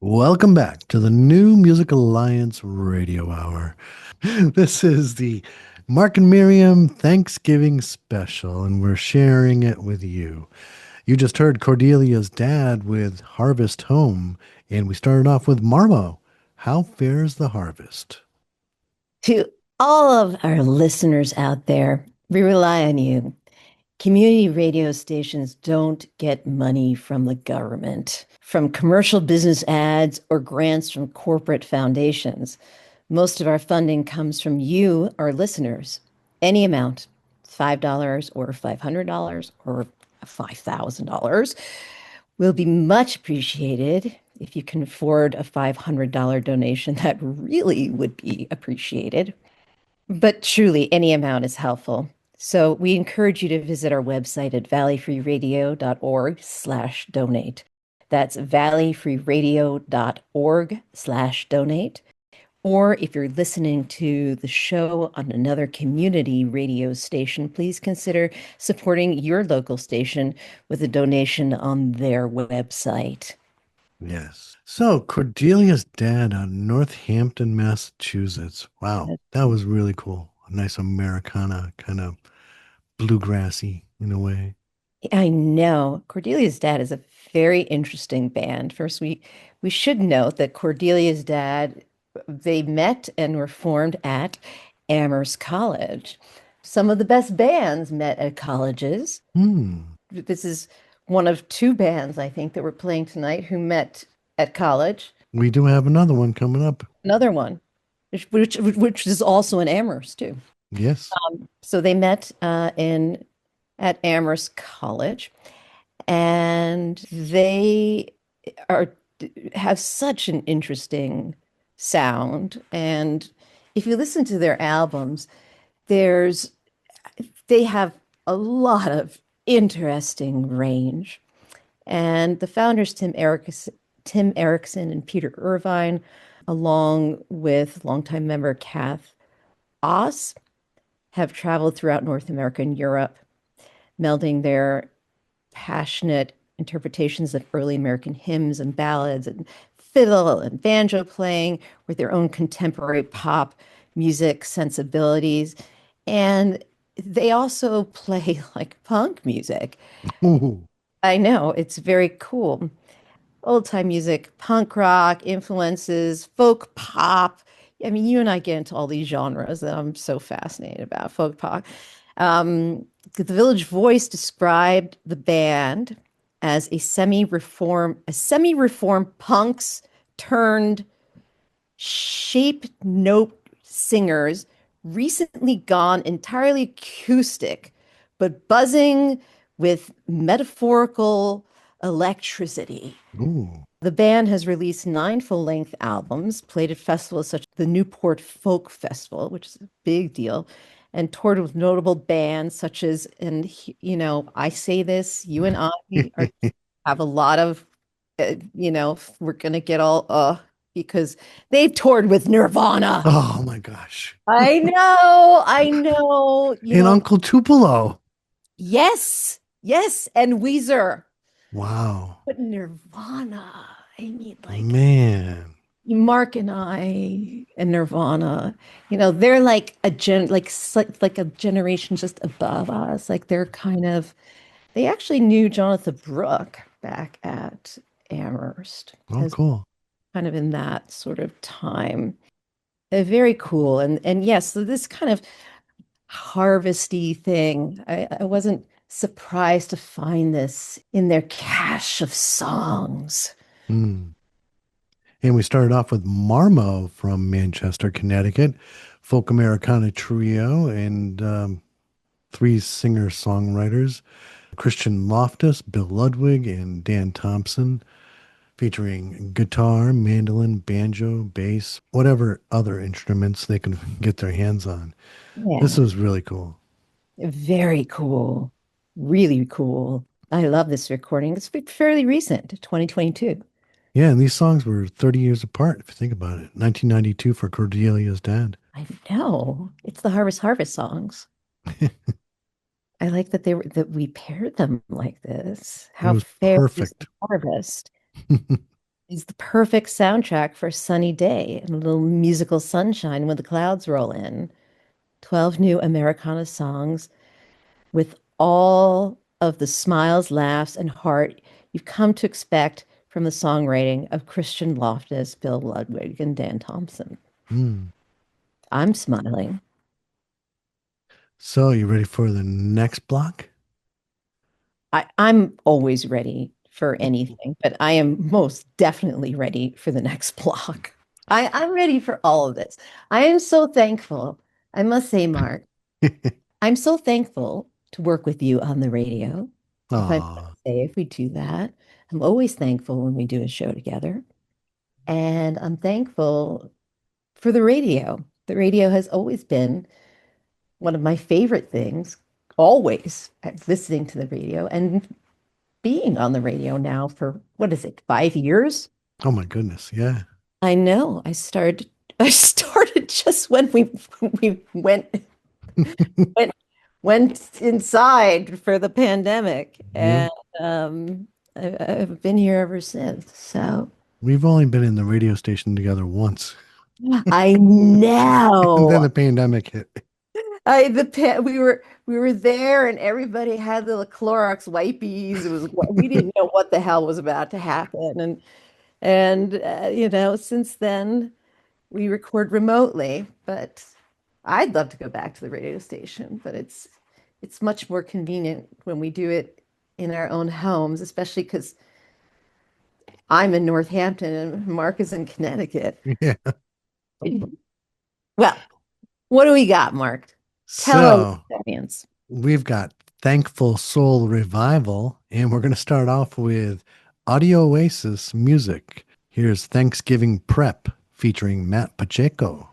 Welcome back to the New Music Alliance Radio Hour. This is the Mark and Miriam Thanksgiving special, and we're sharing it with you. You just heard Cordelia's dad with Harvest Home, and we started off with Marmo. How fares the harvest? To all of our listeners out there, we rely on you. Community radio stations don't get money from the government, from commercial business ads, or grants from corporate foundations. Most of our funding comes from you, our listeners. Any amount, $5 or $500 or $5,000 will be much appreciated. If you can afford a $500 donation, that really would be appreciated. But truly, any amount is helpful. So we encourage you to visit our website at valleyfreeradio.org/donate. That's valleyfreeradio.org/donate. Or if you're listening to the show on another community radio station, please consider supporting your local station with a donation on their website. Yes. So, Cordelia's dad out in Northampton, Massachusetts. Wow, that was really cool. A nice Americana, kind of bluegrassy in a way. I know. Cordelia's dad is a very interesting band. First, we should note that Cordelia's dad, they met and were formed at Amherst College. Some of the best bands met at colleges. Hmm. This is one of two bands, I think, that we're playing tonight who met at college. We do have another one coming up. Another one, which is also in Amherst too. Yes. So they met in at Amherst College, and they are have such an interesting sound. And if you listen to their albums, there's they have a lot of interesting range. And the founders, Tim Erickson and Peter Irvine, along with longtime member Kath Oss, have traveled throughout North America and Europe, melding their passionate interpretations of early American hymns and ballads and fiddle and banjo playing with their own contemporary pop music sensibilities. And they also play like punk music. Ooh. I know, it's very cool. Old time music, punk rock influences, folk pop. I mean, you and I get into all these genres that I'm so fascinated about. Folk pop. The Village Voice described the band as a semi-reform punks turned shape note singers, recently gone entirely acoustic, but buzzing with metaphorical electricity. Ooh. The band has released 9 full-length albums, played at festivals such as the Newport Folk Festival, which is a big deal, and toured with notable bands such as, and I say this, you and I have a lot of, we're gonna get all, because they've toured with Nirvana. Oh my gosh. I know, And Uncle Tupelo. yes, yes, and Weezer. Wow. But Nirvana, I mean, like Man. Mark and I and Nirvana, they're like like a generation just above us. Like they actually knew Jonathan Brooke back at Amherst Oh, as cool. kind of in that sort of time. Very cool. And yes, so this kind of harvesty thing. I wasn't surprised to find this in their cache of songs. Hmm. And we started off with Marmo from Manchester, Connecticut, folk Americana trio, and three singer-songwriters, Christian Loftus, Bill Ludwig, and Dan Thompson, featuring guitar, mandolin, banjo, bass, whatever other instruments they can get their hands on. This Yeah, was really cool. very cool. Really cool. I love this recording. It's fairly recent, 2022. Yeah, and these songs were 30 years apart, if you think about it. 1992 for Cordelia's dad. I know. It's the Harvest songs. I like that that we paired them like this. It How was fair is the perfect. harvest? is the perfect soundtrack for a sunny day and a little musical sunshine when the clouds roll in. 12 new Americana songs with all of the smiles, laughs, and heart you've come to expect from the songwriting of Christian Loftus, Bill Ludwig, and Dan Thompson. Hmm. I'm smiling. So, you ready for the next block? I'm always ready for anything, but I am most definitely ready for the next block. I'm ready for all of this. I am so thankful. I must say, Mark, I'm so thankful to work with you on the radio. If I must Aw. say, if we do that, I'm always thankful when we do a show together. And I'm thankful for the radio. The radio has always been one of my favorite things, always listening to the radio and being on the radio now for what is it, 5 years? Oh my goodness. Yeah. I know. I started just when we went went inside for the pandemic, Yeah. and I've been here ever since. So We've only been in the radio station together once, I and then know. the pandemic hit. We were there, and everybody had the Clorox wipies. It was we didn't know what the hell was about to happen, and since then we record remotely. But I'd love to go back to the radio station, but it's much more convenient when we do it in our own homes, especially because I'm in Northampton and Mark is in Connecticut. Yeah. Well, what do we got, Mark? Tell our So, audience. we've got Thankful Soul Revival, and we're going to start off with Audioasis music. Here's Thanksgiving Prep featuring Matt Pacheco.